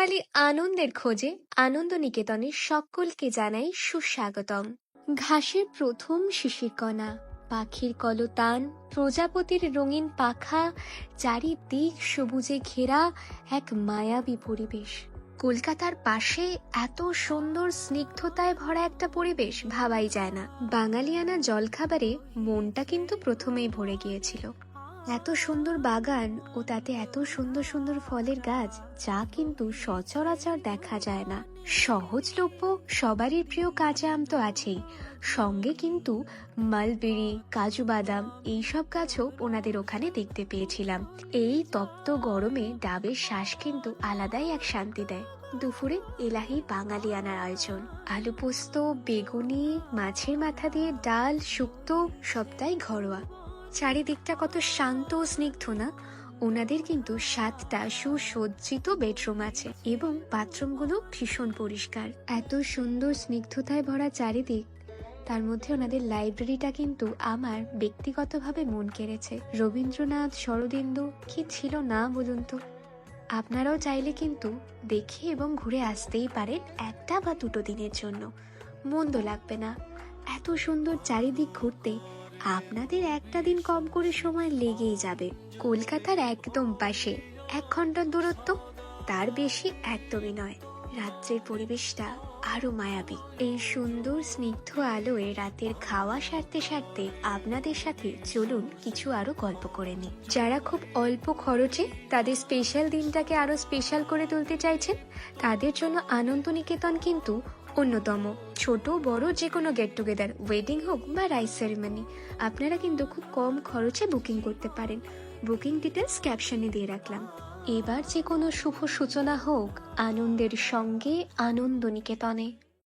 খালি আনন্দের খোঁজে আনন্দনিকেতনে সকলকে জানাই সুস্বাগতম। ঘাসের প্রথম শিশিরকণা, পাখির কলতান, প্রজাপতির রঙিন পাখা, চারিদিক সবুজে ঘেরা এক মায়াবী পরিবেশ। কলকাতার পাশে এত সুন্দর স্নিগ্ধতায় ভরা একটা পরিবেশ ভাবাই যায় না। বাঙালিয়ানা জলখাবারে মনটা কিন্তু প্রথমেই ভরে গিয়েছিল। এত সুন্দর বাগান ও তাতে এত সুন্দর সুন্দর ফলের গাছ, যা কিন্তু সচরাচর দেখা যায় না। সহজলভ্য সবারই প্রিয় কাঁচা আম তো আছেই, সঙ্গে কিন্তু মালবেরি, কাজু বাদাম এইসব গাছও ওনাদের ওখানে দেখতে পেয়েছিলাম। এই তপ্ত গরমে ডাবের শ্বাস কিন্তু আলাদাই এক শান্তি দেয়। দুপুরে এলাহি বাঙালিয়ানার আয়োজন, আলু পোস্ত, বেগুনি, মাছের মাথা দিয়ে ডাল, শুক্তো, সবটাই ঘরোয়া। চারিদিকটা কত শান্ত ও স্নিগ্ধ না। ওনাদের কিন্তু 7টা সুসজ্জিত বেডরুম আছে এবং বাথরুমগুলো ভীষণ পরিষ্কার। এত সুন্দর স্নিগ্ধতায় ভরা চারিদিক, তার মধ্যে ওনাদের লাইব্রেরিটা কিন্তু আমার ব্যক্তিগতভাবে মন কেড়েছে। রবীন্দ্রনাথ, শরদিন্দু কি ছিল না বলুন তো। আপনারাও চাইলে কিন্তু দেখে এবং ঘুরে আসতেই পারেন 1টা বা 2টো দিনের জন্য, মন্দ লাগবে না। এত সুন্দর চারিদিক ঘুরতে আপনাদের 1টা দিন কম করে সময় লেগেই যাবে। কলকাতার একদম পাশে 1 ঘন্টার দূরত্ব, তার বেশি একদমই নয়। রাত্রের পরিবেশটা আরো মায়াবী। এই সুন্দর স্নিগ্ধ আলোয় রাতের খাওয়া সারতে সারতে আপনাদের সাথে চলুন কিছু আরো গল্প করে নিই। যারা খুব অল্প খরচে তাদের স্পেশাল দিনটাকে আরো স্পেশাল করে তুলতে চাইছেন, তাদের জন্য আনন্দনিকেতন কিন্তু অন্যতম। ছোট বড় যে কোনো গেট টুগেদার, ওয়েডিং হোক বা রাইস সেরেমনি, আপনারা কিন্তু খুব কম খরচে বুকিং করতে পারেন। বুকিং ডিটেলস ক্যাপশনে দিয়ে রাখলাম। এবার যে কোনো শুভ সূচনা হোক আনন্দের সঙ্গে আনন্দনিকেতনে।